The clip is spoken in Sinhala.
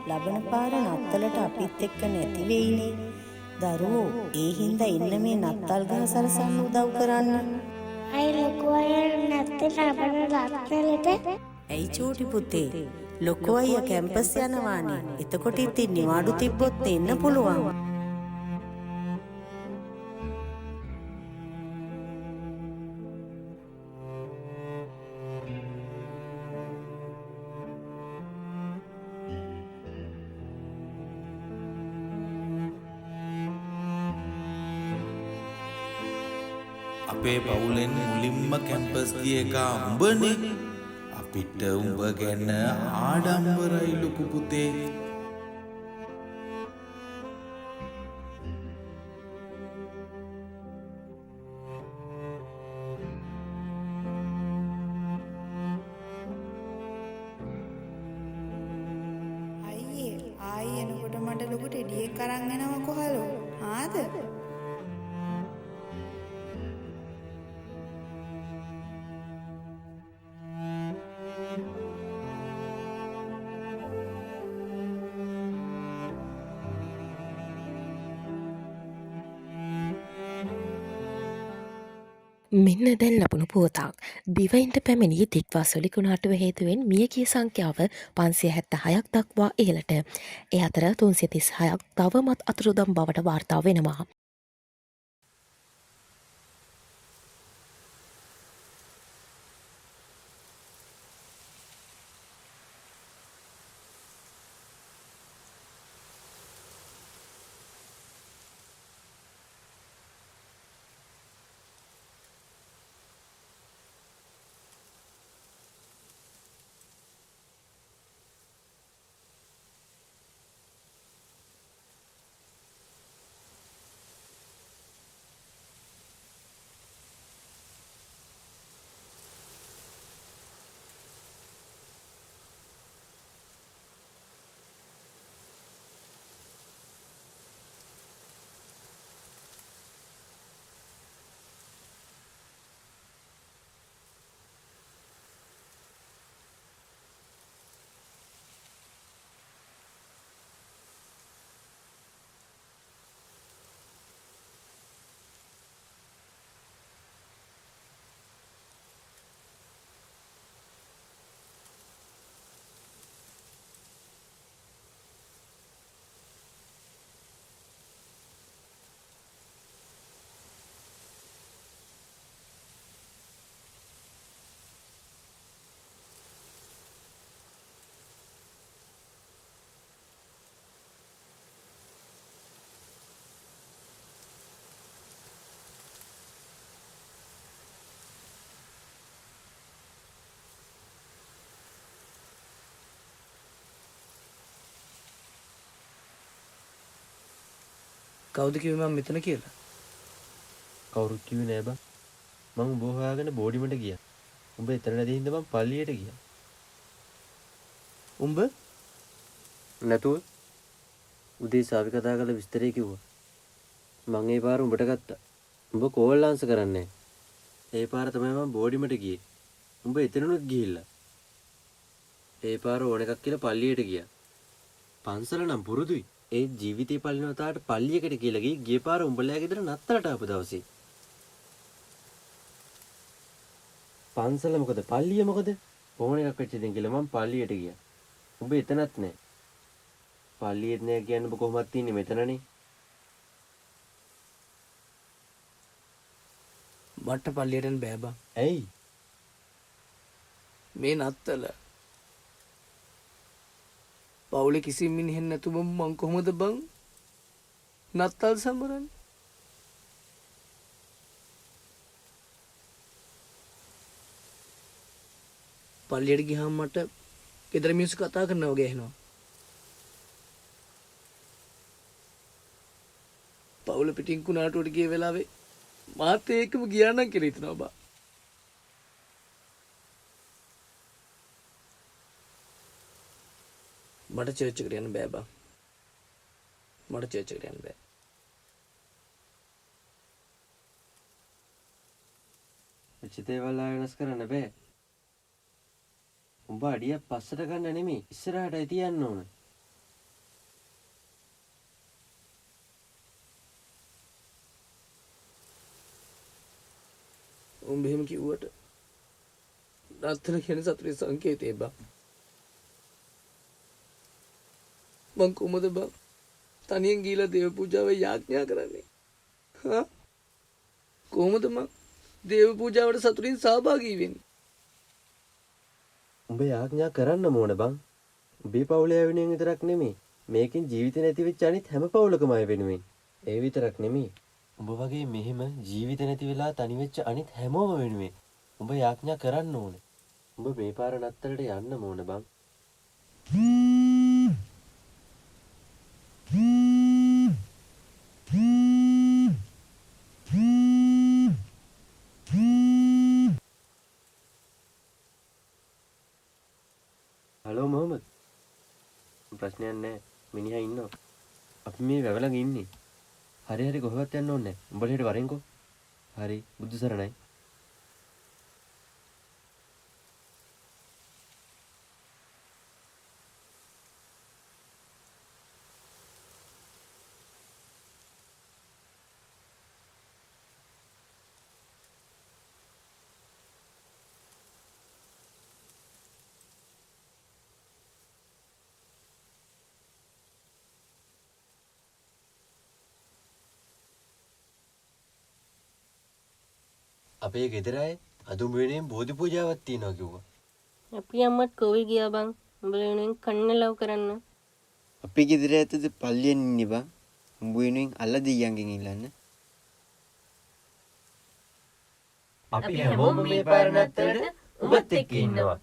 ලබන පාර නත්තලට අපිත් එක්ක නැති වෙයිනේ. දරුවෝ ඒ හින්දා ඉන්න මේ නත්තල් ගහ සරසන්න උදව් කරන්න. අය ලොකු අය නැත්තේ ලබන නත්තලට. ඇයි චූටි පුතේ ලොකු අයියා කැම්පස් යනවානේ. එතකොට ඉතින් නිවාඩු තිබ්බොත් එන්න පුළුවන්. අපේ පවුලෙන් මුලින්ම කැම්පස් ගිය එකා උඹනේ. අපිට උඹ ගැන ආඩම්බරයි ලොකු පුතේ. අයියේ ආයි එනකොට මට ලොකු ටෙඩියෙක් අරන් එනවා කොහලෝ. ආද? මෙන්න දැන් ලැබුණු පුවතක්. දිවයින්ට පැමිණි දික්වාසොලි කුණාටුව හේතුවෙන් මියගිය සංඛ්‍යාව 576ක් දක්වා ඉහළට. ඒ අතර 336ක් තවමත් අතුරුදම් බවට වාර්තා වෙනවා. කවුද කිව්වේ මම මෙතන කියලා? කවුරුත් කිව්වේ නෑ බං. මම උඹ හොයාගෙන බෝඩිමට ගියා. උඹ එතන නැති හින්දා මම පල්ලියට ගියා. උඹ නැතුව උදේ සාවි කතා කරලා විස්තරේ කිව්වා. මං ඒ පාර උඹට ගත්තා. උඹ කෝල් ආන්සර් කරන්නේ නෑ. ඒ පාර තමයි මම බෝඩිමට ගියේ. උඹ එතනනුත් ගිහිල්ලා. ඒ පාර ඕන එකක් කියලා පල්ලියට ගියා. පන්සල නම් පුරුදුයි. ඒ ජීවිතේ පල්ලින වතාවට පල්ලියකට කියලා ගිය පාර උඹලා ගෙදර නත්තලට ආපු දවසේ. පන්සල මොකද පල්ලිය මොකද? ඕන එකක් වෙච්ච දෙන් කියලා මම පල්ලියට ගියා. උඹ එතනත් නෑ. පල්ලියෙත් නෑ කියන්නේ ඔබ කොහොමද තින්නේ මෙතනනේ? මට පල්ලියට යන්න බෑ බං. ඇයි? මේ නත්තල පවුලේ කිසිම මිනිහෙක් නැතුව මං කොහොමද බං නත්තල් සමරන්නේ? පල්ලියට ගියාම මට ගෙදර මිනිස්සු කතා කරනවා වගේ ඇහෙනවා. පවුල පිටින් කුණාටුවට ගිය වෙලාවේ මාත් ඒකම ගියා නම් කියලා හිතනවා බා. මට චර්ච් එකට යන්න බෑ බා. මට චර්ච් එකට යන්න බෑ. චිතේවල වෙනස් කරන්න බෑ. උඹ අඩියක් පස්සට ගන්න නෙමෙයි ඉස්සරහටයි තියන්න ඕන. උඹ එහෙම කිව්වට නත්තල කියන සතුටේ සංකේතය බං. මං කොහොමද බං තනියෙන් ගිහිලා දේව පූජාවේ යාඥා කරන්නේ? හා? කොහොමද මං දේව පූජාවට සතුටින් සහභාගී වෙන්නේ? උඹ යාඥා කරන්න ඕන බං. උඹේ පවුලේ අය වෙනුවෙන් විතරක් නෙමෙයි. මේකෙන් ජීවිතේ නැති වෙච්ච අනිත් හැම පවුලකම අය වෙනුවෙන්. ඒ විතරක් නෙමෙයි. උඹ වගේ මෙහෙම ජීවිත නැති වෙලා තනි වෙච්ච අනිත් හැමෝම වෙනුවෙන් උඹ යාඥා කරන්න ඕනේ. උඹ මේ පාර නත්තලට යන්න ඕන බං. හලෝ මොහමඩ්. ප්‍රශ්නයක් නැහැ. මිනිහා ඉන්නවා. අපි මේ වැව ළඟ ඉන්නේ. හරි කොහෙවත් යන්න ඕනේ නැහැ. උඹලා හෙට වරෙන්කෝ. හරි බුදු සරණයි. අපේ ගෙදර අය අදුම වෙනුවෙන් බෝධි පූජාවක් තියනවා කිව්වා. අපි අම්මත් කෝවිල් ගියා බං. උඹලා වෙනුවෙන් කන්න ලව් කරන්න. අපි ගෙදර ඇතුද පල්ලියෙන් ඉන්නේ බං. උඹ වෙනුවෙන් අල්ල දෙයියන්ගෙන් ඉල්ලන්න. අපි හැමෝම මේ පාර නත්තලට උඹත් එක්ක ඉන්නවා.